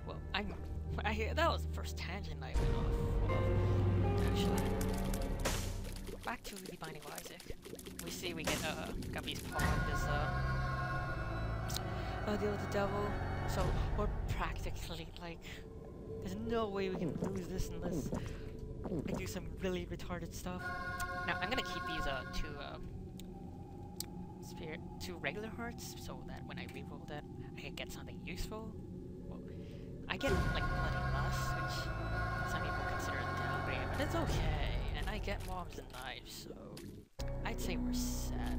Well, that was the first tangent I went off of, actually. Back to the Binding of Isaac. We see we get Guppy's paw of this deal with the devil. So we're practically like, there's no way we can lose this unless I do some really retarded stuff. Now I'm gonna keep these two regular hearts so that when I reroll that I can get something useful. Well, I get like Bloody Lust, which some people consider a downgrade, but it's okay. And I get Mobs and Knives, so I'd say we're set.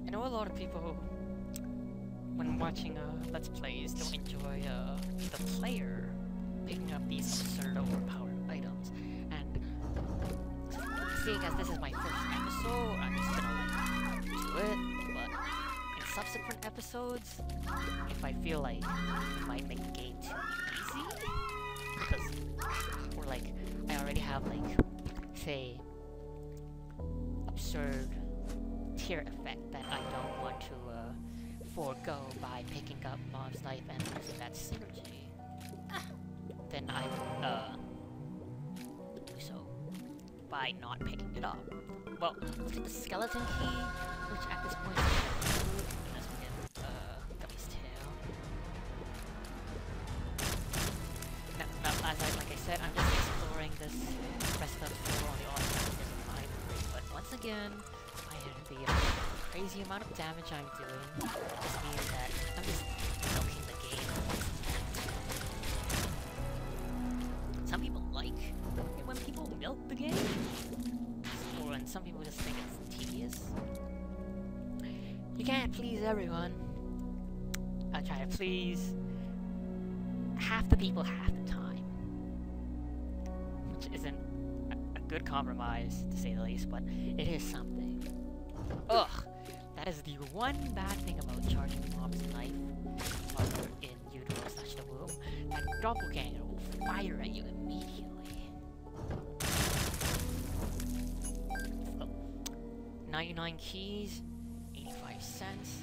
I know a lot of people, when watching Let's Plays, don't enjoy the player picking up these absurd overpowered items. And seeing as this is my first episode, I'm just gonna do it. But in subsequent episodes, if I feel like it might make the game too easy, because or like I already have like say absurd tier effect that I don't want to forego by picking up Mob's Knife and using that synergy, then I would do so by not picking it up. Well, let's get the skeleton key, which at this point is good. Unless we get Gummy's tail. Now, like I said, I'm just exploring this rest of the floor on the alternate library, but once again, I have the crazy amount of damage I'm doing. Just means that I'm just milking the game. Some people like it when people milk the game, or when some people just think it's tedious. You can't please everyone. I'll try to please half the people half the time, which isn't a good compromise to say the least, but it is something. Ugh, that is the one bad thing about charging mom's knife while you're in utero/the womb. That doppelganger will fire at you immediately. Oh, 99 keys, 85 cents.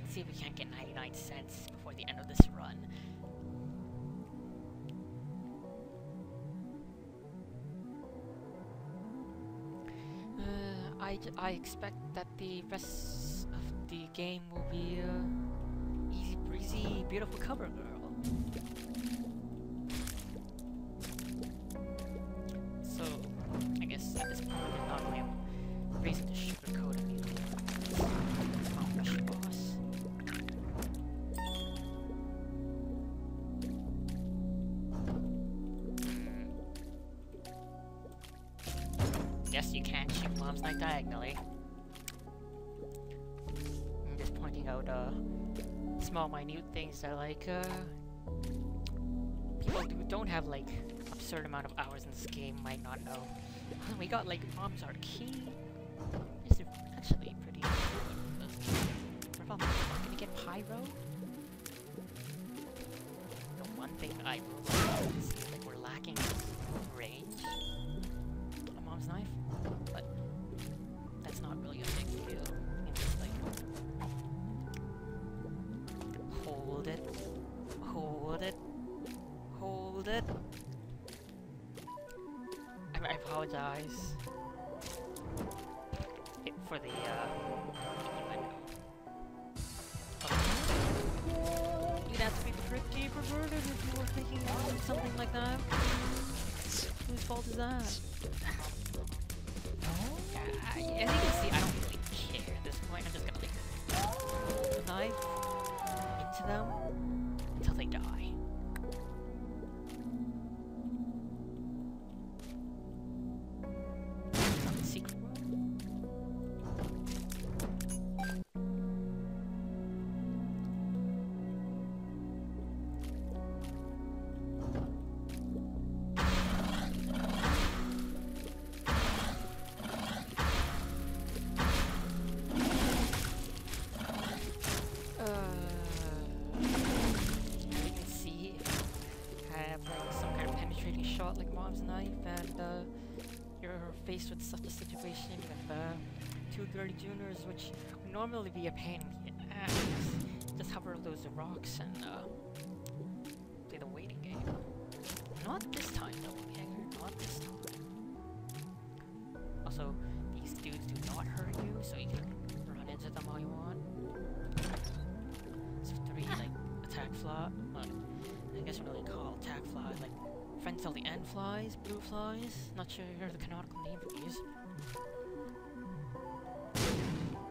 Let's see if we can't get 99 cents before the end of this run. I expect that the rest of the game will be easy breezy, beautiful cover girl. So I guess at this point there's not really a reason to sugarcoat anything. Let's rush the boss. Yes, you can shoot mom's knife diagonally. I'm just pointing out small minute things that like people who don't have like absurd amount of hours in this game might not know. We got like mom's art key. This is actually pretty cool. We're probably gonna get pyro. The one thing I will is like we're lacking range on mom's knife. But that's not really a big deal. You can just like hold it, hold it, hold it. I apologize for the innuendo. You'd have to be pretty perverted if you were thinking of something like that. Whose fault is that? As you can see, I don't really care at this point. I'm just gonna like knife into them until they die. Secret room. Shot like mom's knife, and you're faced with such a situation with two girly juniors, which would normally be a pain in the ass. Just hover those rocks and play the waiting game. Not this time, doppelganger. Not this time. Also, these dudes do not hurt you, so you can run into them all you want. So 3 like attack fly. I guess what they call attack flies, like friends till the end flies, blue flies. Not sure the canonical name for these.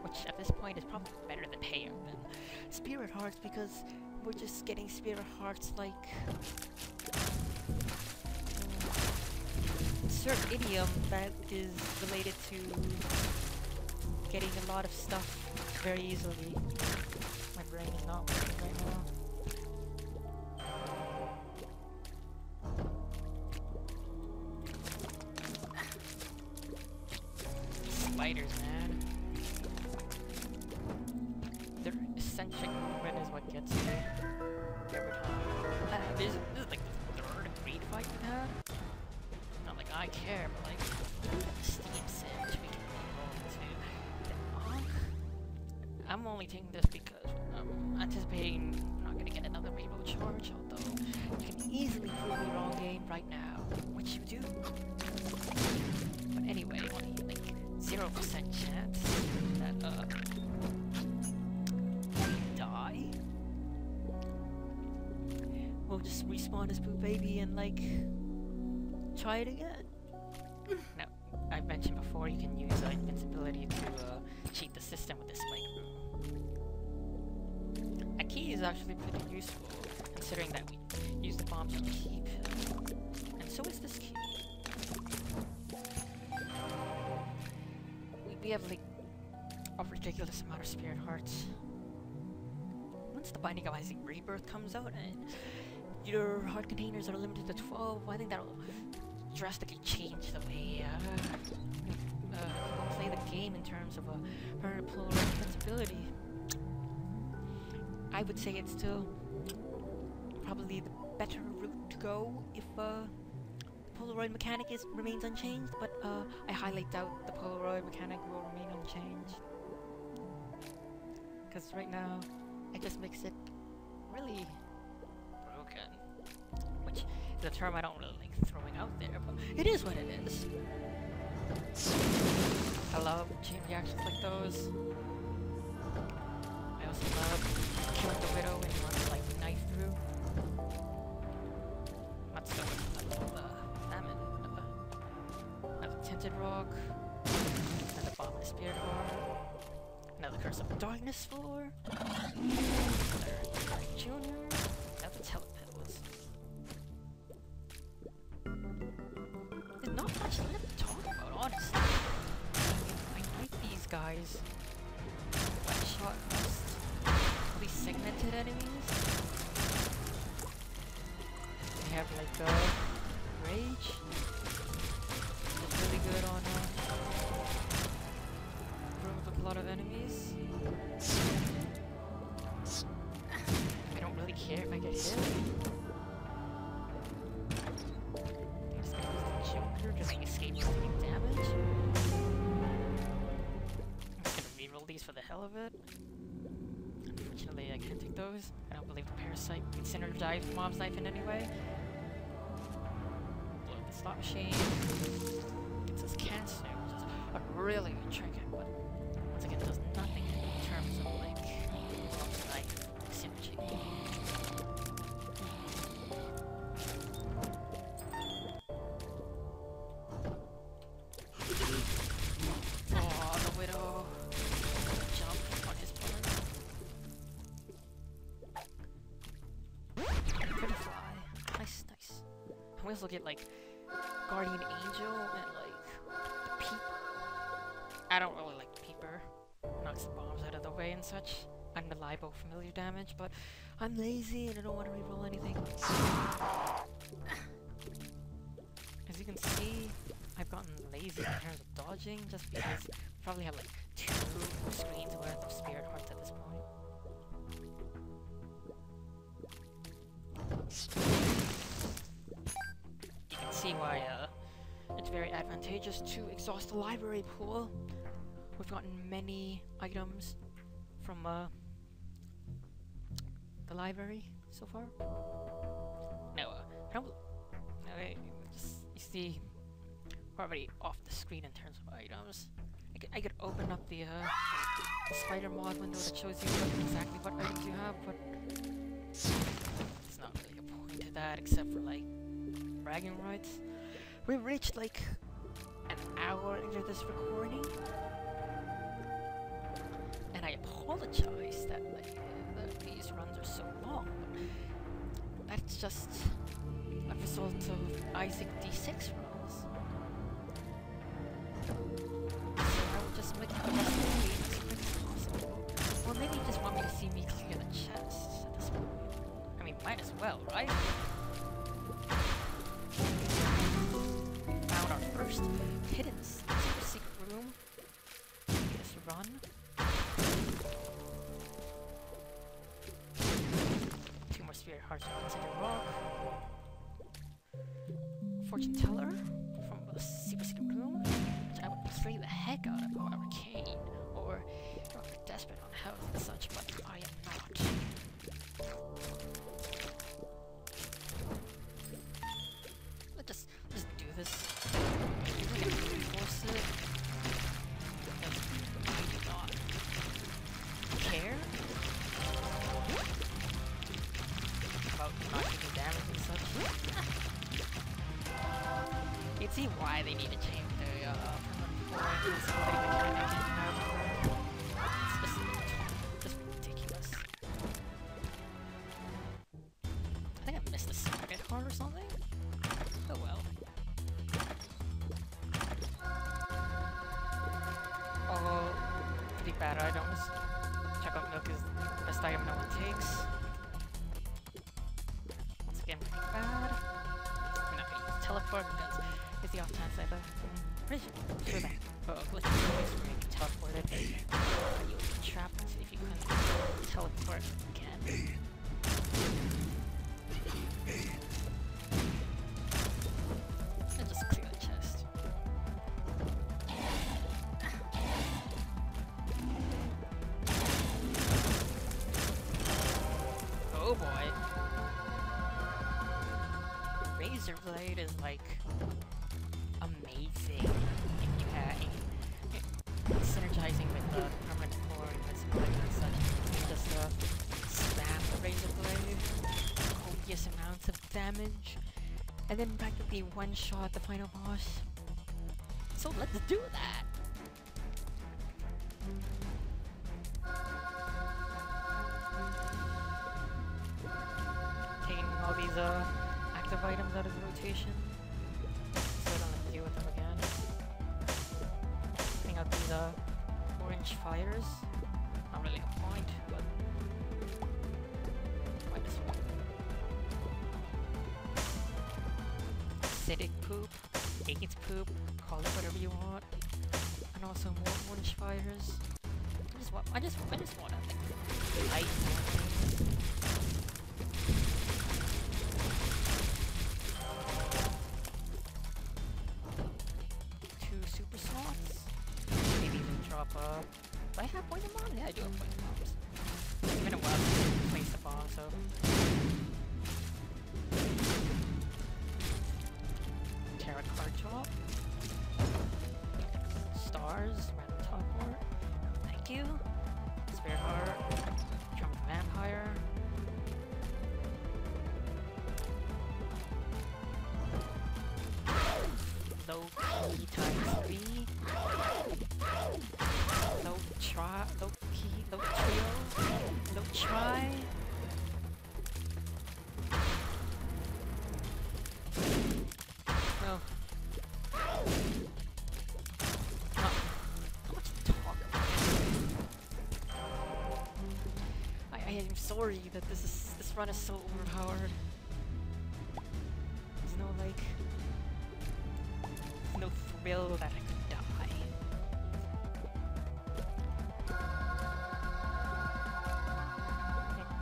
Which at this point is probably better than Payer than Spirit Hearts, because we're just getting Spirit Hearts like certain idiom that is related to getting a lot of stuff very easily. My brain is not working right now. Spiders, man. Their eccentric movement is what gets me every time. This is like the 3rd greed fight we've had. Not like I care, but like the Steam Sandwich we can roll into. I'm only taking this because I'm anticipating I'm not gonna get another rainbow charge, although you can easily prove me wrong game right now, which you do. But anyway, only like 0% chance that we die. We'll just respawn as Poo Baby and like try it again. Now, I mentioned before you can use invincibility to cheat the system with this spike room. A key is actually pretty useful, considering that we use the bombs to keep. And so is this key. We have like a ridiculous amount of spirit hearts. Once the Binding of Isaac Rebirth comes out and your heart containers are limited to 12, I think that'll drastically change the way we'll play the game in terms of polar invincibility. I would say it's still probably the better route to go if the Polaroid mechanic remains unchanged, but I highly doubt the Polaroid mechanic will remain unchanged. Because right now, it just makes it really broken. Which is a term I don't really like throwing out there, but it is what it is. I love chain reactions like those. I also love killing the widow when you want to like knife through. Not so much famine. Another tinted rock. Another bomb in the spirit heart. Another curse of darkness floor. Another junior. Another telepills. There's not much left to talk about, honestly. I like these guys. One shot must. These segmented enemies. They have like rage. It's really good on rooms with a lot of enemies. I don't really care if I get hit. I'm just gonna use the Joker just to escape taking damage. I'm just gonna reroll these for the hell of it. Unfortunately, I can't take those. I don't believe the Parasite can synergize with Mom's Knife in any way. Blow up the slot machine. It says cancer, which is a really good trinket, but once again, it does nothing in terms of like Mom's Knife synergy. Oh, the Widow. Jump on his part. Pretty fly. Nice, nice. And we also get like Guardian Angel and like the Peep. I don't really like Peeper. Knocks the bombs out of the way and such. Unreliable familiar damage, but I'm lazy and I don't want to reroll anything. As you can see, I've gotten lazy in terms of dodging just because I probably have like 2 screens worth of spirit hearts at this point. You can see why it's very advantageous to exhaust the library pool. We've gotten many items from the library so far. No, you see, we're already off the screen in terms of items. I could open up the spider mod window that shows you exactly what items you have, but it's not really a point to that except for like bragging rights. We've reached like an hour into this recording, and I apologize that like these runs are so long. But that's just a result of Isaac D6 runs. So I will just make the rest of the game as quick as possible. Or maybe you just want me to see me clear the chests at this point. I mean, might as well, right? Found our first hidden secret room. Let's run. Spirit hearts from Tinted Rock. Fortune Teller from a super secret room, which I would play the heck out of if I were Arcane, or desperate on health and such, but I am not. Yeah, they need to change the permanent invincibility mechanic. It's just ridiculous. I think I missed the second part or something. Oh well. All pretty bad items. Chocolate milk is the best item no one takes. Once again, pretty bad. I'm not gonna use teleport because it's the off chance I pretty sure that glitch is where you can teleport it. You'll be trapped if you couldn't teleport again. And just clear the chest. Oh boy. Razor Blade is like amazing if you have synergizing with the permanent core invincibility and such. You just spam the Razor Blade, copious amounts of damage, and then practically one-shot the final boss. So let's do that! Taking all these active items out of the rotation, so I don't have to deal with them again. Putting out these orange fires, not really a point, but why this one? Acidic poop, AIDS poop, call it whatever you want, and also more orange fires. I just want to like light more things. Super slots. Maybe even drop do I have poison bombs? Yeah, I do have poison bombs. It's been a while since I placed a bomb, so tarot card drop. Stars, random teleport. Thank you. Spare heart. Jump vampire. Low key times 3. Low trio. Low try. No. Not much to talk about. I am sorry that this run is so overpowered. There's no like no thrill that I could die.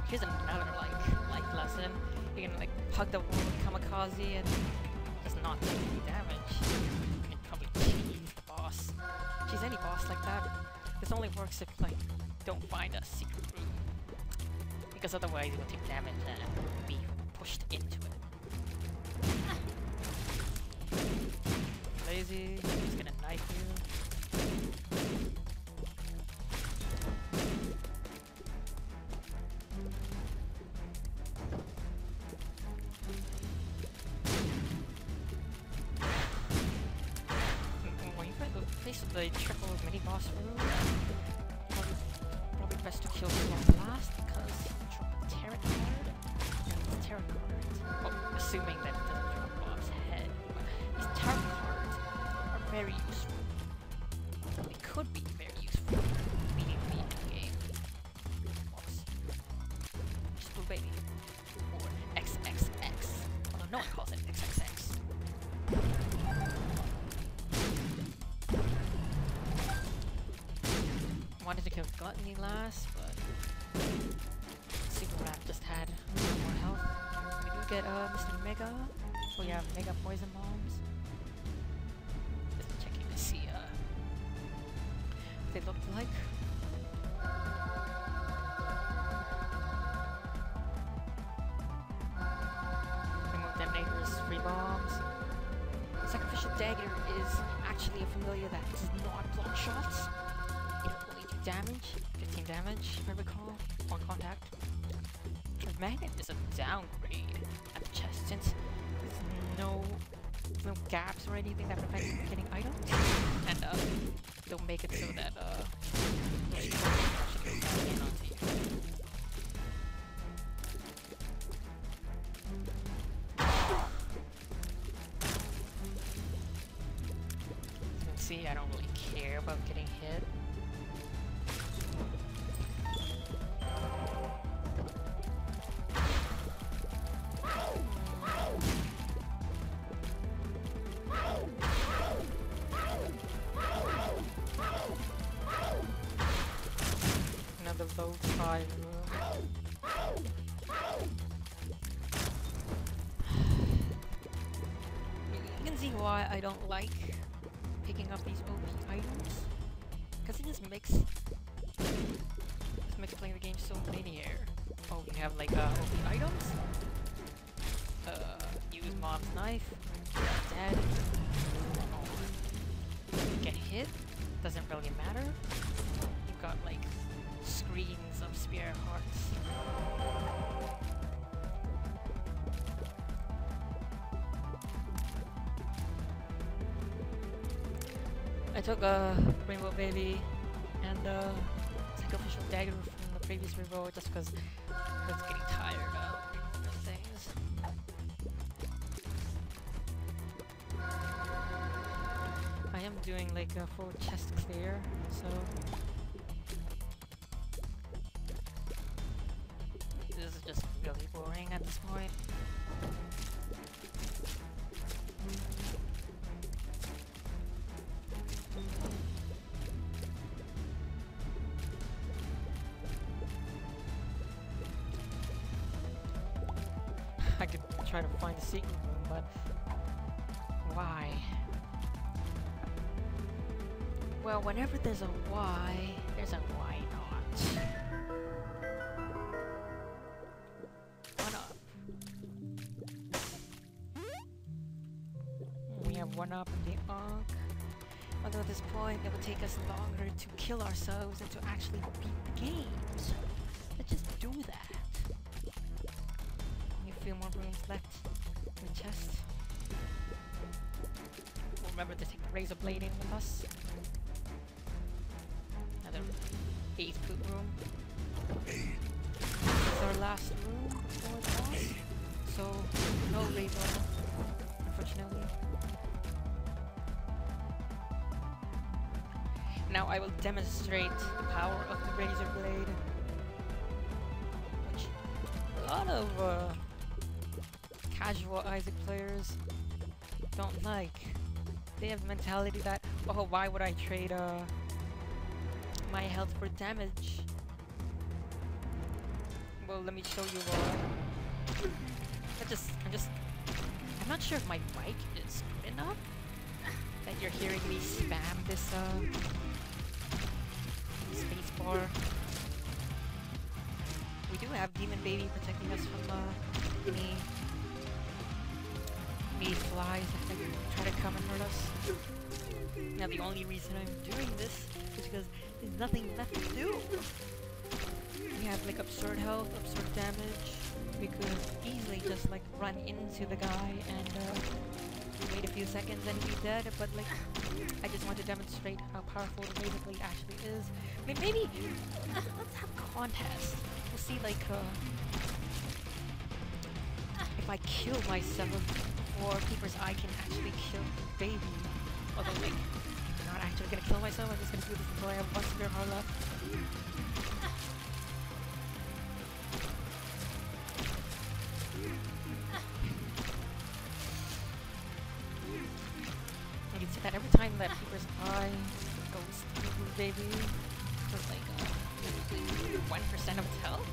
Here's another life lesson. You can like hug the wall with kamikaze and just not take any damage. You can probably cheese the boss. Cheese any boss like that. This only works if like don't find a secret room. Because otherwise you will take damage and be pushed into it. Lazy, he's gonna knife you. When you find the place with the triple mini boss room, probably best to kill the last because you drop a tarot card. And it's tarot cards. Well, assuming that it doesn't drop Bob's head. But these tarot cards are very useful. They could be very useful beating the game. Oops. Just Blue Baby. Or XXX. Although no one calls it XXX. Wanted to kill Gluttony last, but Superman just had more health. We do get Mr. Mega, so we have Mega Poison Bombs. Just checking to see what they look like. Remove detonators, free bombs. Sacrificial Dagger is actually a familiar that does not block shots. It only do damage, 15 damage if I recall, on contact. Magnet is a downgrade at the chest since there's no no gaps or anything that prevent you from getting items, and they'll make it so that those people actually go in onto you. As you can see, I don't really care about getting hit. Another low tide room. You can see why I don't like picking up these OP items, because it just makes playing the game so linear. Oh, we have like OP items. Use mom's knife. Dead. Oh. Get hit. Doesn't really matter. You've got like screens of spear hearts. I took a Rainbow Baby and Sacrificial Dagger from the previous reroll just because I was getting tired of things. I am doing like a full chest clear, so this is just really boring at this point. I could try to find a secret room, but why? Well, whenever there's a why, there's a why not. One up. We have one up in the Ark. Although at this point, it would take us longer to kill ourselves than to actually beat the games. Let's just do that. A few more rooms left in the chest. Remember to take the razor blade in with us. Another 8th boot room. This is our last room for the boss. So no razor, unfortunately. Now I will demonstrate the power of the razor blade, which a lot of casual Isaac players don't like. They have the mentality that, oh, why would I trade my health for damage? Well, let me show you why. I'm not sure if my mic is good enough that you're hearing me spam this spacebar. We do have Demon Baby protecting us from any flies that try to come and hurt us. Now the only reason I'm doing this is because there's nothing left to do. We have like absurd health, absurd damage. We could easily just like run into the guy and wait a few seconds and be dead, but like I just want to demonstrate how powerful the razor blade actually is. I mean, maybe let's have a contest. We'll see like if I kill myself or Keeper's Eye can actually kill Baby. Although, like, I'm not actually gonna kill myself, I'm just gonna do this until I have one spear heart left. You can see that every time that Keeper's Eye goes through Baby, there's like 1% of its health.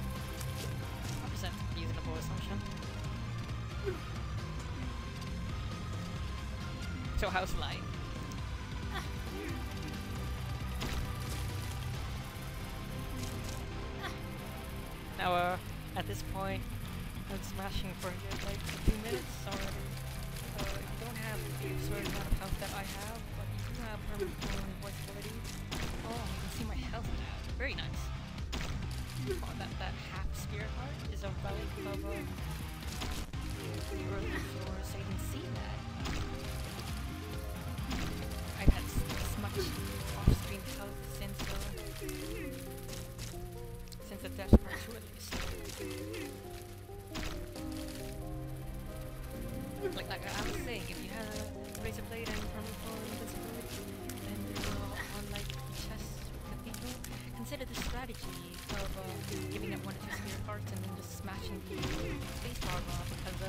1% reasonable assumption. So how's life? Now, at this point, I'm smashing for like 2 minutes already. You don't have the absurd amount of health that I have, but you do have permanent invincibility. Oh, you can see my health now. Very nice. Oh, that half spear heart is a relic of the early floor, so you can see that. off-stream health since the death part 2 at least. Like I was saying, if you had a razor blade and permaphone invincibility, and on like chess with people, consider the strategy of giving up one or two spirit hearts and then just smashing the spacebar bar, because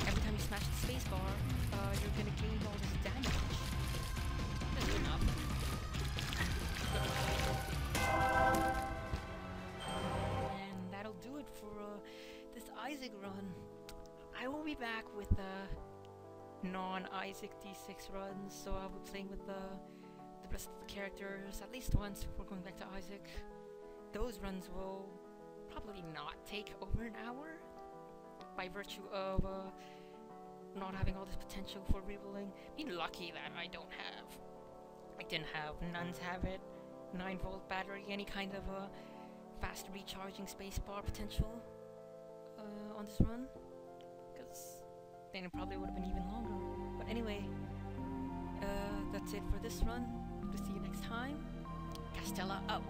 every time you smash the spacebar, you're gonna gain all this damage. That's enough. And that'll do it for this Isaac run. I will be back with non-Isaac D6 runs, so I'll be playing with the rest of the characters at least once before going back to Isaac. Those runs will probably not take over an hour, by virtue of not having all this potential for rerolling. Being lucky that I didn't have, nuns have it, 9-volt battery, any kind of fast recharging spacebar potential on this run, because then it probably would have been even longer. But anyway, that's it for this run. To see you next time. Castella out.